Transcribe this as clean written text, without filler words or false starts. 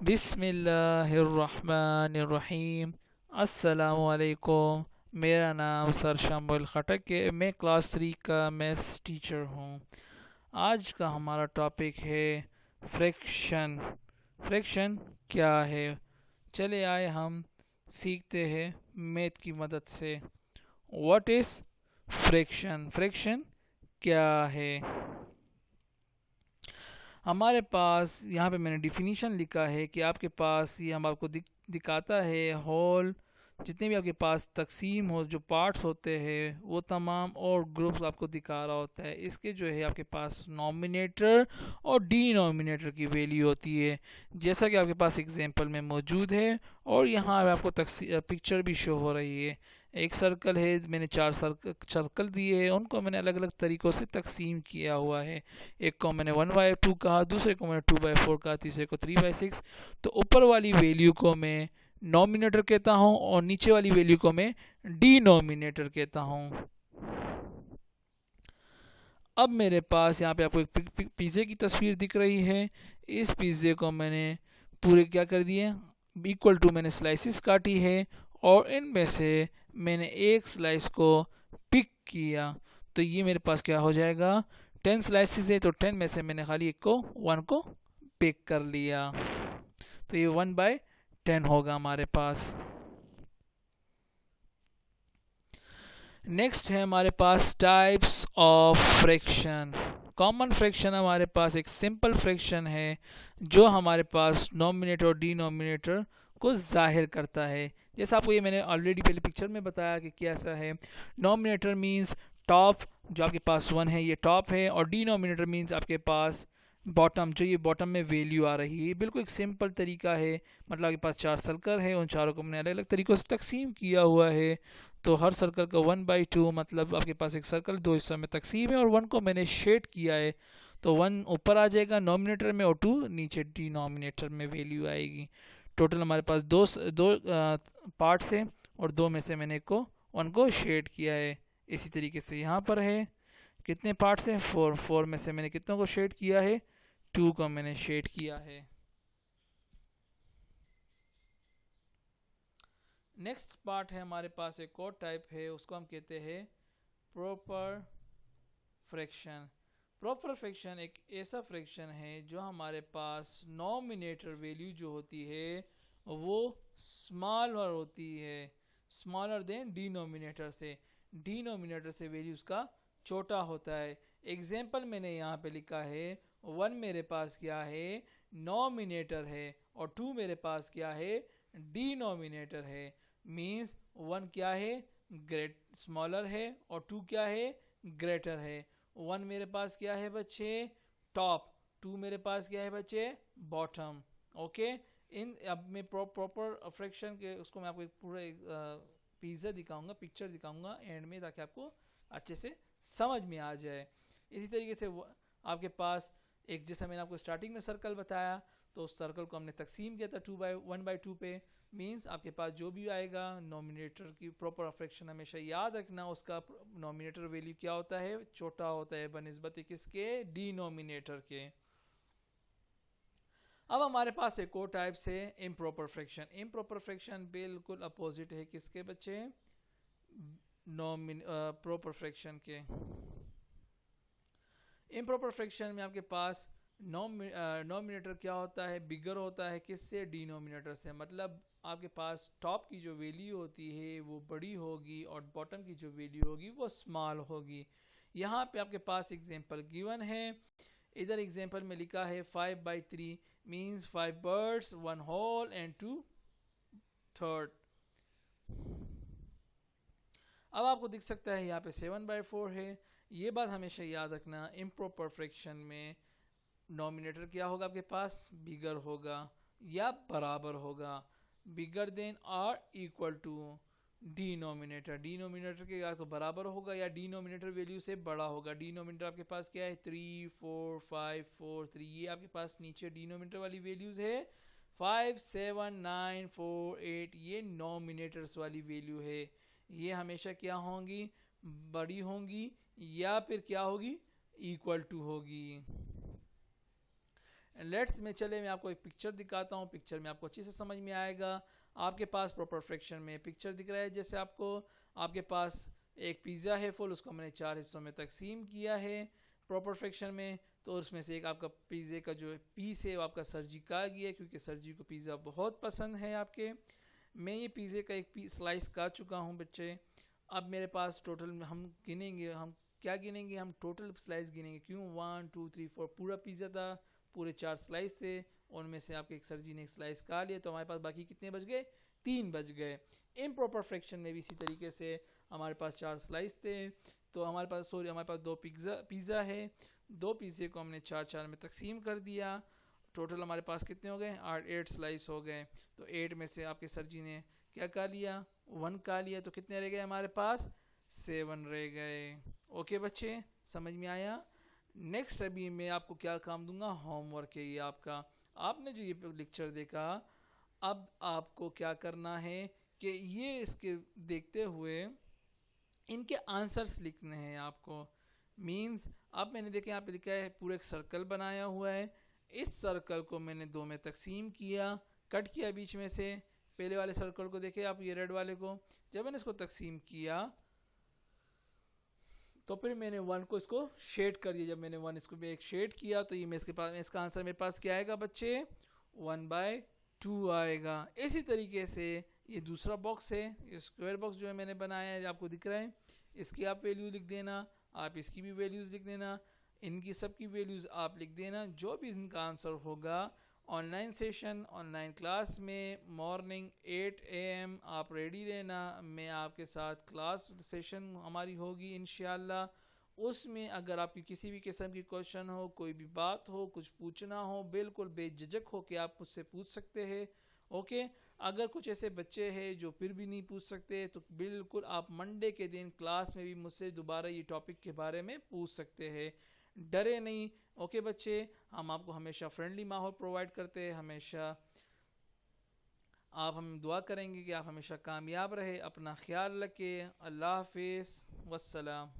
बिस्मिल्लाहिर्रहमानिर्रहीम। अस्सलामुअलैकुम। मेरा नाम सर शम्बुल खटक है। मैं क्लास 3 का मैथ्स टीचर हूँ। आज का हमारा टॉपिक है फ्रैक्शन। फ्रैक्शन क्या है? चले आए हम सीखते हैं मैथ की मदद से। What is fraction? फ्रैक्शन क्या है? हमारे पास यहाँ पे मैंने डिफिनीशन लिखा है कि आपके पास ये हम आपको दिखाता है होल, जितने भी आपके पास तकसीम हो, जो पार्ट्स होते हैं वो तमाम और ग्रुप्स आपको दिखा रहा होता है। इसके जो है आपके पास नॉमिनेटर और डिनोमिनेटर की वैल्यू होती है, जैसा कि आपके पास एग्जांपल में मौजूद है। और यहाँ पे आपको पिक्चर भी शो हो रही है। एक सर्कल है, मैंने चार सर्कल दिए हैं, उनको मैंने अलग अलग तरीक़ों से तकसीम किया हुआ है। एक को मैंने 1/2 कहा, दूसरे को मैंने 2/4 कहा, तीसरे को 3/6। तो ऊपर वाली वैल्यू को मैं नॉमिनेटर कहता हूँ और नीचे वाली वैल्यू को मैं डिनोमिनेटर कहता हूँ। अब मेरे पास यहाँ पे आपको एक पिज़्ज़े की तस्वीर दिख रही है। इस पिज़्ज़े को मैंने पूरे क्या कर दिए, इक्वल टू मैंने स्लाइसिस काटी है और इनमें से मैंने एक स्लाइस को पिक किया। तो ये मेरे पास क्या हो जाएगा, 10 स्लाइसिस है तो 10 में से मैंने खाली एक को 1 को पिक कर लिया। तो ये 1/10 होगा हमारे पास। नेक्स्ट है हमारे पास types of fraction. Common fraction हमारे पास एक सिंपल फ्रैक्शन है जो हमारे पास नॉमिनेटर और डिनोमिनेटर को जाहिर करता है। जैसा आपको ये मैंने ऑलरेडी पहले पिक्चर में बताया कि कैसा है। नॉमिनेटर मींस टॉप, जो आपके पास 1 है ये टॉप है, और डिनोमिनेटर मींस आपके पास बॉटम, जो ये बॉटम में वैल्यू आ रही है। बिल्कुल एक सिंपल तरीका है। मतलब आपके पास 4 सर्कल है, उन चारों को मैंने अलग अलग तरीक़ों से तकसीम किया हुआ है। तो हर सर्कल का 1/2, मतलब आपके पास एक सर्कल 2 हिस्सों में तकसीम है और 1 को मैंने शेड किया है। तो 1 ऊपर आ जाएगा नॉमिनेटर में और 2 नीचे डिनोमिनेटर में वैल्यू आएगी। टोटल हमारे पास दो पार्ट्स हैं और 2 में से मैंने 1 को शेड किया है। इसी तरीके से यहाँ पर है, कितने पार्ट्स हैं, 4 में से मैंने कितनों को शेड किया है, 2 को मैंने शेड किया है। नेक्स्ट पार्ट है हमारे पास एक और टाइप है, उसको हम कहते हैं प्रॉपर फ्रैक्शन। प्रॉपर फ्रैक्शन एक ऐसा फ्रैक्शन है जो हमारे पास नॉमिनेटर वैल्यू जो होती है वो स्मॉलर होती है, स्मॉलर देन डिनोमिनेटर से। डिनोमिनेटर से वैल्यू उसका छोटा होता है। एग्जाम्पल मैंने यहाँ पे लिखा है, 1 मेरे पास क्या है, नॉमिनेटर है, और 2 मेरे पास क्या है, डिनोमिनेटर है। मीन्स 1 क्या है, ग्रेट स्मॉलर है, और 2 क्या है, ग्रेटर है। 1 मेरे पास क्या है बच्चे, टॉप, 2 मेरे पास क्या है बच्चे, बॉटम। ओके। इन अब मैं प्रॉपर फ्रैक्शन के उसको मैं आपको एक पूरा पिज़्ज़ा दिखाऊंगा, पिक्चर दिखाऊंगा एंड में, ताकि आपको अच्छे से समझ में आ जाए। इसी तरीके से आपके पास एक, जैसा मैंने आपको स्टार्टिंग में सर्कल बताया, तो उस सर्कल को हमने तकसीम किया था 1/2 पे। मीन्स आपके पास जो भी आएगा नॉमिनेटर की प्रॉपर फ्रैक्शन हमेशा याद रखना, उसका नॉमिनेटर वैल्यू क्या होता है, छोटा होता है बनिस्बत किसके, डिनोमिनेटर के। अब हमारे पास एक और टाइप से इम्प्रॉपर फ्रैक्शन। इम्प्रॉपर फ्रैक्शन बिल्कुल अपोजिट है किसके बच्चे, प्रॉपर फ्रैक्शन के। इम्प्रॉपर फ्रैक्शन में आपके पास नॉमिनेटर क्या होता है, बिगर होता है किससे, डिनोमिनेटर से। मतलब आपके पास टॉप की जो वैल्यू होती है वो बड़ी होगी और बॉटम की जो वैल्यू होगी वो स्मॉल होगी। यहाँ पे आपके पास एग्जांपल गिवन है। इधर एग्जांपल में लिखा है 5/3 means 5 birds 1 whole and 2 third। अब आपको दिख सकता है यहाँ पे 7/4 है। ये बात हमेशा याद रखना, इम्प्रॉपर फ्रैक्शन में नॉमिनेटर क्या होगा आपके पास, बिगर होगा या बराबर होगा, बिगर देन और इक्वल टू डिनोमिनेटर। डिनोमिनेटर के या तो बराबर होगा या डिनोमिनेटर वैल्यू से बड़ा होगा। डिनोमिनेटर आपके पास क्या है, 3 4 5 4 3, ये आपके पास नीचे डिनोमिनेटर वाली वैल्यूज है। 5 7 9 4 8 ये नॉमिनेटर्स वाली वैल्यू है। ये हमेशा क्या होंगी, बड़ी होंगी या फिर क्या होगी, इक्वल टू होगी। लेट्स में चले मैं आपको एक पिक्चर दिखाता हूँ, पिक्चर में आपको अच्छे से समझ में आएगा। आपके पास प्रॉपर फ्रैक्शन में पिक्चर दिख रहा है, जैसे आपके पास एक पिज़्ज़ा है फुल, उसको मैंने 4 हिस्सों में तकसीम किया है प्रॉपर फ्रैक्शन में। तो उसमें से एक आपका पिज़्ज़े का जो पीस है वो आपका सर जी का गया, क्योंकि सर जी को पिज़्ज़ा बहुत पसंद है आपके। मैं ये पिज़्ज़े का एक पीस स्लाइस का चुका हूँ बच्चे। अब मेरे पास टोटल हम गिनेंगे, हम क्या गिनेंगे, हम टोटल स्लाइस गिनेंगे। क्यों 1 2 3 4 पूरा पिज़्ज़ा था, पूरे 4 स्लाइस थे, उनमें से आपके एक सर जी ने एक स्लाइस खा लिया, तो हमारे पास बाकी कितने बच गए, 3 बच गए। इम्प्रॉपर फ्रैक्शन में भी इसी तरीके से हमारे पास 4 स्लाइस थे, तो हमारे पास 2 पिज़्ज़ा है, 2 पिज़्ज़े को हमने 4 में तकसीम कर दिया। टोटल हमारे पास कितने हो गए, 8 स्लाइस हो गए। तो 8 में से आपके सर जी ने क्या खा लिया, 1 खा लिया, तो कितने रह गए हमारे पास, 7 रह गए। ओके बच्चे, समझ में आया। नेक्स्ट अभी मैं आपको क्या काम दूंगा, होमवर्क है ये आपका। आपने जो ये लेक्चर देखा, अब आपको क्या करना है कि ये इसके देखते हुए इनके आंसर्स लिखने हैं आपको। मींस अब मैंने देखा यहाँ पे लिखा है पूरा एक सर्कल बनाया हुआ है, इस सर्कल को मैंने 2 में तकसीम किया, कट किया बीच में से। पहले वाले सर्कल को देखे आप, ये रेड वाले को, जब मैंने इसको तकसीम किया तो फिर मैंने 1 को इसको शेड कर दिया। जब मैंने 1 इसको भी एक शेड किया तो ये इसका आंसर मेरे पास क्या आएगा बच्चे, 1/2 आएगा। इसी तरीके से ये दूसरा बॉक्स है, ये स्क्वायर बॉक्स जो है मैंने बनाया है, आपको दिख रहा है, इसकी आप वैल्यू लिख देना, आप इसकी भी वैल्यूज़ लिख देना, इनकी सब की वैल्यूज़ आप लिख देना। जो भी इनका आंसर होगा ऑनलाइन सेशन, ऑनलाइन क्लास में मॉर्निंग 8 AM आप रेडी रहना। मैं आपके साथ क्लास सेशन हमारी होगी इंशाल्लाह। उसमें अगर आपकी किसी भी किस्म की क्वेश्चन हो, कोई भी बात हो, कुछ पूछना हो, बिल्कुल बेझिझक हो के आप मुझसे पूछ सकते हैं। ओके, अगर कुछ ऐसे बच्चे हैं जो फिर भी नहीं पूछ सकते, तो बिल्कुल आप मंडे के दिन क्लास में भी मुझसे दोबारा ये टॉपिक के बारे में पूछ सकते हैं, डरे नहीं। ओके बच्चे, हम आपको हमेशा फ्रेंडली माहौल प्रोवाइड करते हैं, हमेशा हम दुआ करेंगे कि आप हमेशा कामयाब रहे। अपना ख्याल रखें। अल्लाह हाफिज़, वस्सलाम।